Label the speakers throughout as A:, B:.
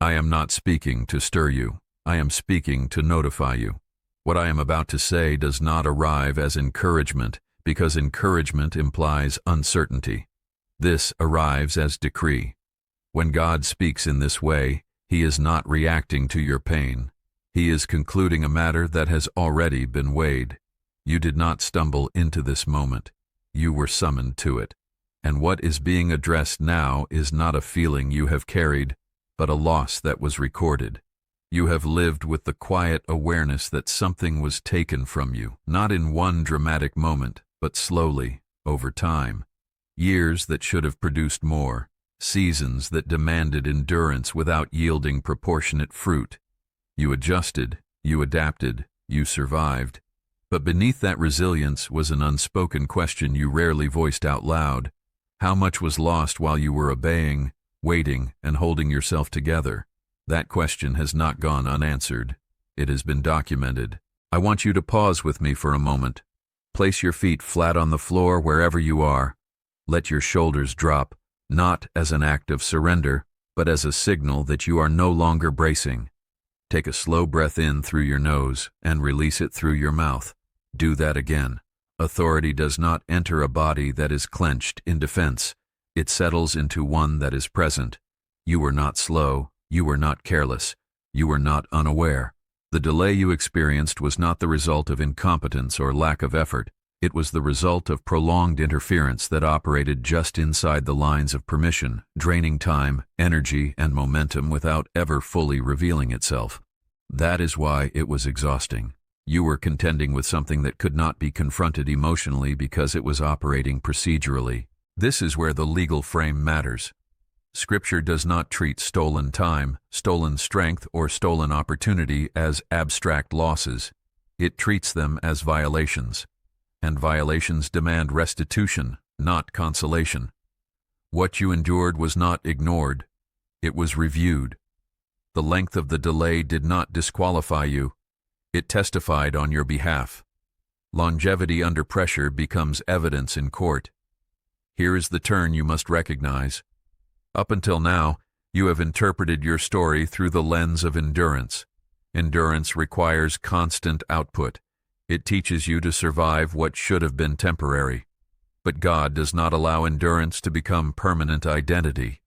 A: I am not speaking to stir you. I am speaking to notify you. What I am about to say does not arrive as encouragement, because encouragement implies uncertainty. This arrives as decree. When God speaks in this way, He is not reacting to your pain. He is concluding a matter that has already been weighed. You did not stumble into this moment. You were summoned to it. And what is being addressed now is not a feeling you have carried, but a loss that was recorded. You have lived with the quiet awareness that something was taken from you, not in one dramatic moment, but slowly, over time. Years that should have produced more, seasons that demanded endurance without yielding proportionate fruit. You adjusted, you adapted, you survived. But beneath that resilience was an unspoken question you rarely voiced out loud. How much was lost while you were obeying, waiting, and holding yourself together? That question has not gone unanswered. It has been documented. I want you to pause with me for a moment. Place your feet flat on the floor wherever you are. Let your shoulders drop, not as an act of surrender, but as a signal that you are no longer bracing. Take a slow breath in through your nose and release it through your mouth. Do that again. Authority does not enter a body that is clenched in defense. It settles into one that is present. You were not slow. You were not careless. You were not unaware. The delay you experienced was not the result of incompetence or lack of effort. It was the result of prolonged interference that operated just inside the lines of permission, draining time, energy, and momentum without ever fully revealing itself. That is why it was exhausting. You were contending with something that could not be confronted emotionally because it was operating procedurally. This is where the legal frame matters. Scripture does not treat stolen time, stolen strength, or stolen opportunity as abstract losses. It treats them as violations. And violations demand restitution, not consolation. What you endured was not ignored. It was reviewed. The length of the delay did not disqualify you. It testified on your behalf. Longevity under pressure becomes evidence in court. Here is the turn you must recognize. Up until now, you have interpreted your story through the lens of endurance. Endurance requires constant output. It teaches you to survive what should have been temporary. But God does not allow endurance to become permanent identity.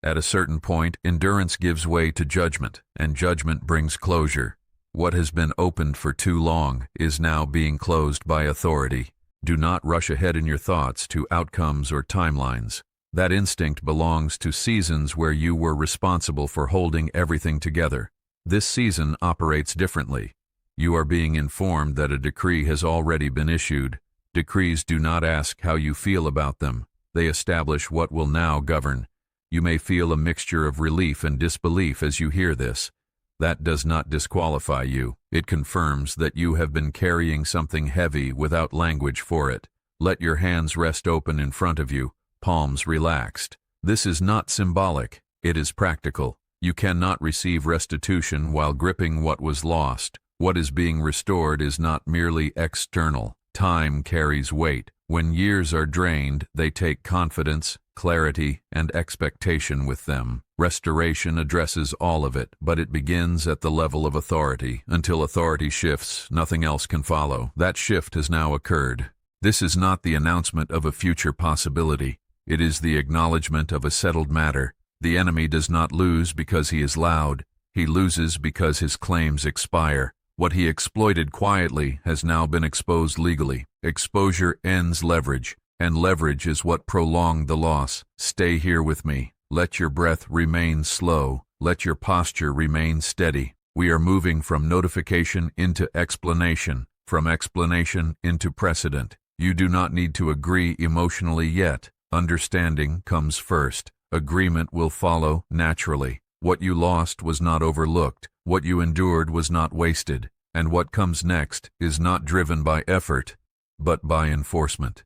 A: At a certain point, endurance gives way to judgment, and judgment brings closure. What has been opened for too long is now being closed by authority. Do not rush ahead in your thoughts to outcomes or timelines. That instinct belongs to seasons where you were responsible for holding everything together. This season operates differently. You are being informed that a decree has already been issued. Decrees do not ask how you feel about them. They establish what will now govern. You may feel a mixture of relief and disbelief as you hear this. That does not disqualify you. It confirms that you have been carrying something heavy without language for it. Let your hands rest open in front of you, palms relaxed. This is not symbolic. It is practical. You cannot receive restitution while gripping what was lost. What is being restored is not merely external. Time carries weight. When years are drained, they take confidence, clarity, and expectation with them. Restoration addresses all of it, but it begins at the level of authority. Until authority shifts, nothing else can follow. That shift has now occurred. This is not the announcement of a future possibility. It is the acknowledgement of a settled matter. The enemy does not lose because he is loud. He loses because his claims expire. What he exploited quietly has now been exposed legally. Exposure ends leverage, and leverage is what prolonged the loss. Stay here with me. Let your breath remain slow. Let your posture remain steady. We are moving from notification into explanation, from explanation into precedent. You do not need to agree emotionally yet. Understanding comes first. Agreement will follow naturally. What you lost was not overlooked. What you endured was not wasted. And what comes next is not driven by effort, but by enforcement.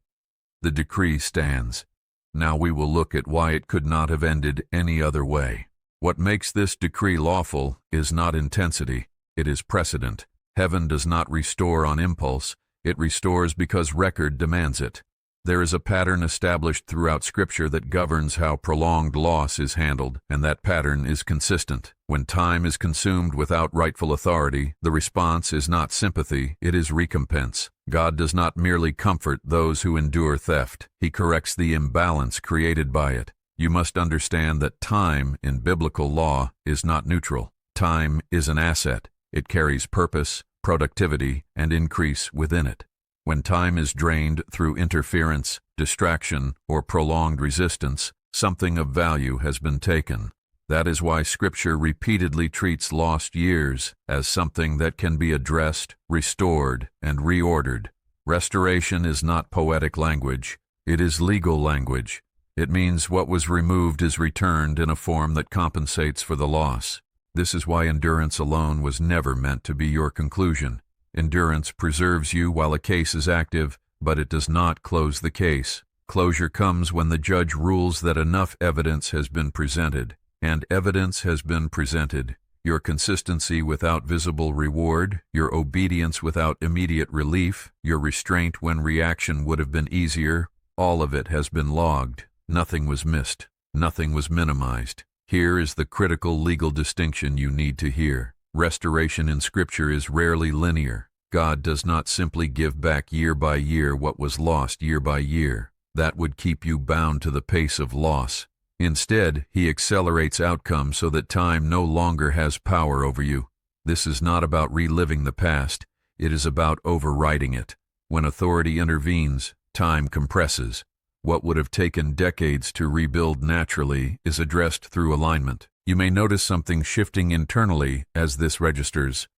A: The decree stands. Now we will look at why it could not have ended any other way. What makes this decree lawful is not intensity, it is precedent. Heaven does not restore on impulse, it restores because record demands it. There is a pattern established throughout Scripture that governs how prolonged loss is handled, and that pattern is consistent. When time is consumed without rightful authority, the response is not sympathy, it is recompense. God does not merely comfort those who endure theft. He corrects the imbalance created by it. You must understand that time in biblical law is not neutral. Time is an asset. It carries purpose, productivity, and increase within it. When time is drained through interference, distraction, or prolonged resistance, something of value has been taken. That is why Scripture repeatedly treats lost years as something that can be addressed, restored, and reordered. Restoration is not poetic language. It is legal language. It means what was removed is returned in a form that compensates for the loss. This is why endurance alone was never meant to be your conclusion. Endurance preserves you while a case is active, but it does not close the case. Closure comes when the judge rules that enough evidence has been presented. And evidence has been presented. Your consistency without visible reward, your obedience without immediate relief, your restraint when reaction would have been easier, all of it has been logged. Nothing was missed. Nothing was minimized. Here is the critical legal distinction you need to hear. Restoration in Scripture is rarely linear. God does not simply give back year by year what was lost year by year. That would keep you bound to the pace of loss. Instead, He accelerates outcomes so that time no longer has power over you. This is not about reliving the past. It is about overriding it. When authority intervenes, time compresses. What would have taken decades to rebuild naturally is addressed through alignment. You may notice something shifting internally as this registers.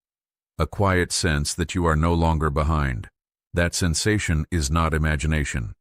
A: A quiet sense that you are no longer behind. That sensation is not imagination.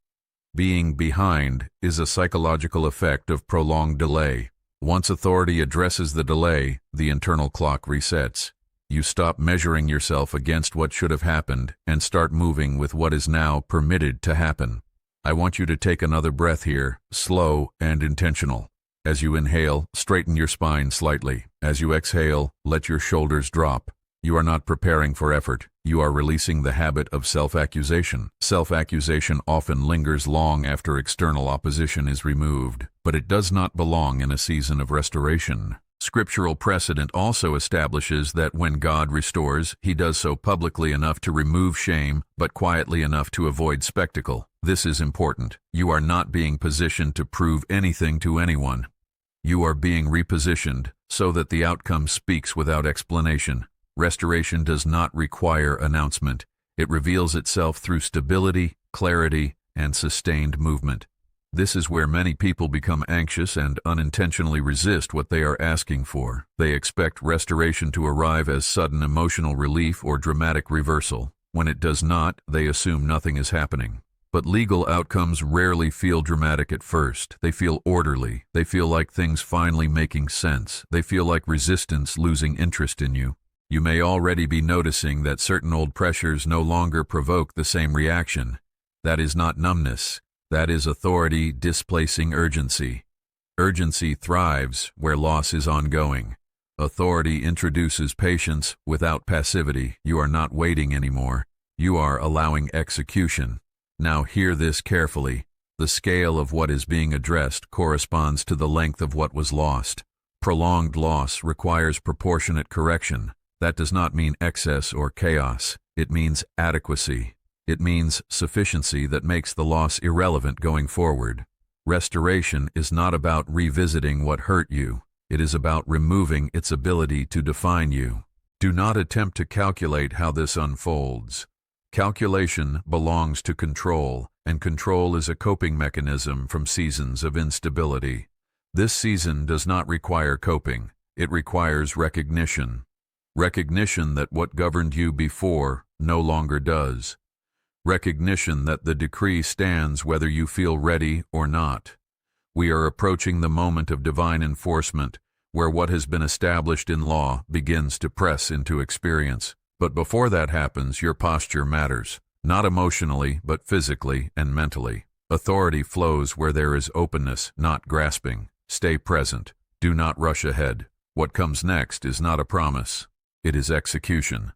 A: Being behind is a psychological effect of prolonged delay. Once authority addresses the delay, the internal clock resets. You stop measuring yourself against what should have happened and start moving with what is now permitted to happen. I want you to take another breath here, slow and intentional. As you inhale, straighten your spine slightly. As you exhale, let your shoulders drop. You are not preparing for effort. You are releasing the habit of self-accusation. Self-accusation often lingers long after external opposition is removed, but it does not belong in a season of restoration. Scriptural precedent also establishes that when God restores, He does so publicly enough to remove shame, but quietly enough to avoid spectacle. This is important. You are not being positioned to prove anything to anyone. You are being repositioned so that the outcome speaks without explanation. Restoration does not require announcement. It reveals itself through stability, clarity, and sustained movement. This is where many people become anxious and unintentionally resist what they are asking for. They expect restoration to arrive as sudden emotional relief or dramatic reversal. When it does not, they assume nothing is happening. But legal outcomes rarely feel dramatic at first. They feel orderly. They feel like things finally making sense. They feel like resistance losing interest in you. You may already be noticing that certain old pressures no longer provoke the same reaction. That is not numbness. That is authority displacing urgency. Urgency thrives where loss is ongoing. Authority introduces patience without passivity. You are not waiting anymore. You are allowing execution. Now hear this carefully. The scale of what is being addressed corresponds to the length of what was lost. Prolonged loss requires proportionate correction. That does not mean excess or chaos. It means adequacy. It means sufficiency that makes the loss irrelevant going forward. Restoration is not about revisiting what hurt you. It is about removing its ability to define you. Do not attempt to calculate how this unfolds. Calculation belongs to control, and control is a coping mechanism from seasons of instability. This season does not require coping. It requires recognition. Recognition that what governed you before no longer does. Recognition that the decree stands whether you feel ready or not. We are approaching the moment of divine enforcement, where what has been established in law begins to press into experience. But before that happens, your posture matters, not emotionally, but physically and mentally. Authority flows where there is openness, not grasping. Stay present. Do not rush ahead. What comes next is not a promise. It is execution.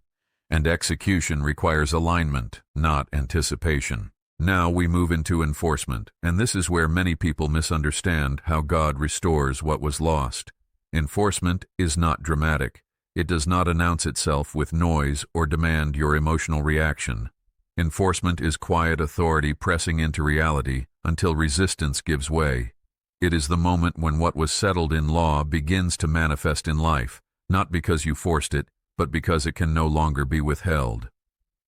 A: And execution requires alignment, not anticipation. Now we move into enforcement, and this is where many people misunderstand how God restores what was lost. Enforcement is not dramatic. It does not announce itself with noise or demand your emotional reaction. Enforcement is quiet authority pressing into reality until resistance gives way. It is the moment when what was settled in law begins to manifest in life, not because you forced it, but because it can no longer be withheld.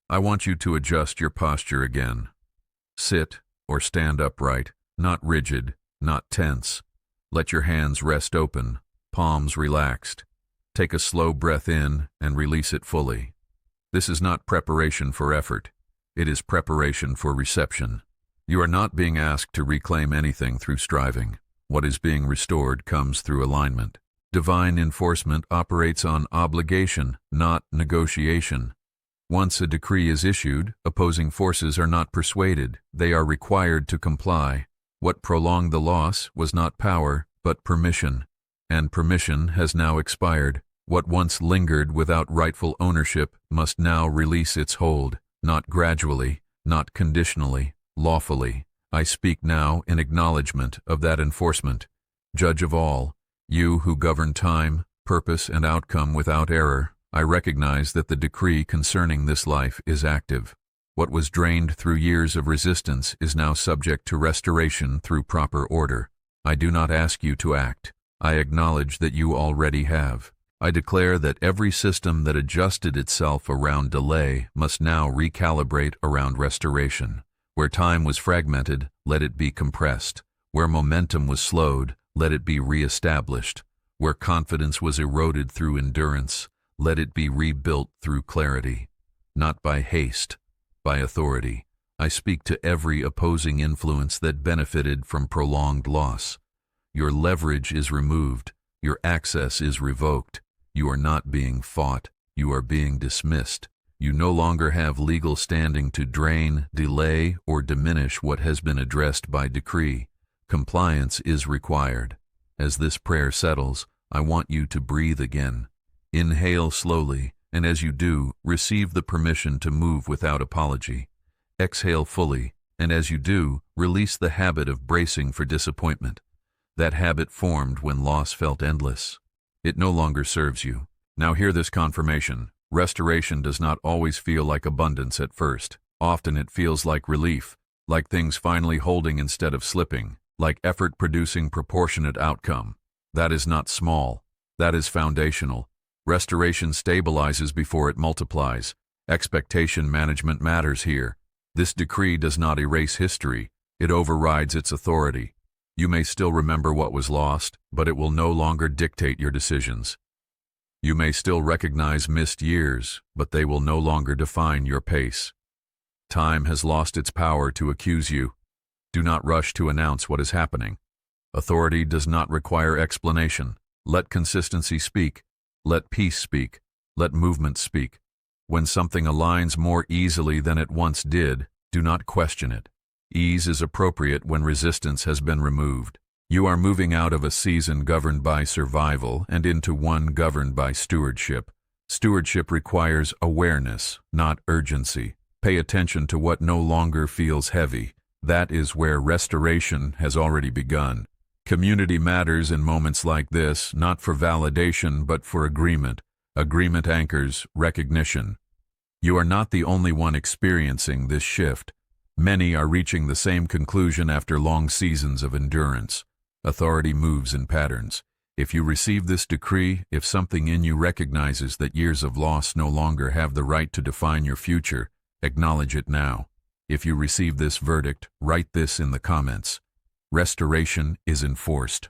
A: I want you to adjust your posture again. Sit or stand upright, not rigid, not tense. Let your hands rest open, palms relaxed. Take a slow breath in and release it fully. This is not preparation for effort. It is preparation for reception. You are not being asked to reclaim anything through striving. What is being restored comes through alignment. Divine enforcement operates on obligation, not negotiation. Once a decree is issued, opposing forces are not persuaded. They are required to comply. What prolonged the loss was not power, but permission. And permission has now expired. What once lingered without rightful ownership must now release its hold, not gradually, not conditionally, lawfully. I speak now in acknowledgement of that enforcement. Judge of all, you who govern time, purpose, and outcome without error, I recognize that the decree concerning this life is active. What was drained through years of resistance is now subject to restoration through proper order. I do not ask you to act. I acknowledge that you already have. I declare that every system that adjusted itself around delay must now recalibrate around restoration. Where time was fragmented, let it be compressed. Where momentum was slowed, let it be reestablished. Where confidence was eroded through endurance, let it be rebuilt through clarity. Not by haste, by authority. I speak to every opposing influence that benefited from prolonged loss. Your leverage is removed. Your access is revoked. You are not being fought. You are being dismissed. You no longer have legal standing to drain, delay, or diminish what has been addressed by decree. Compliance is required. As this prayer settles, I want you to breathe again. Inhale slowly, and as you do, receive the permission to move without apology. Exhale fully, and as you do, release the habit of bracing for disappointment. That habit formed when loss felt endless. It no longer serves you. Now hear this confirmation. Restoration does not always feel like abundance at first. Often it feels like relief, like things finally holding instead of slipping, like effort producing proportionate outcome. That is not small. That is foundational. Restoration stabilizes before it multiplies. Expectation management matters here. This decree does not erase history. It overrides its authority. You may still remember what was lost, but it will no longer dictate your decisions. You may still recognize missed years, but they will no longer define your pace. Time has lost its power to accuse you. Do not rush to announce what is happening. Authority does not require explanation. Let consistency speak. Let peace speak. Let movement speak. When something aligns more easily than it once did, do not question it. Ease is appropriate when resistance has been removed. You are moving out of a season governed by survival and into one governed by stewardship. Stewardship requires awareness, not urgency. Pay attention to what no longer feels heavy. That is where restoration has already begun. Community matters in moments like this, not for validation but for agreement. Agreement anchors recognition. You are not the only one experiencing this shift. Many are reaching the same conclusion after long seasons of endurance. Authority moves in patterns. If you receive this decree, if something in you recognizes that years of loss no longer have the right to define your future, acknowledge it now. If you receive this verdict, write this in the comments. Restoration is enforced.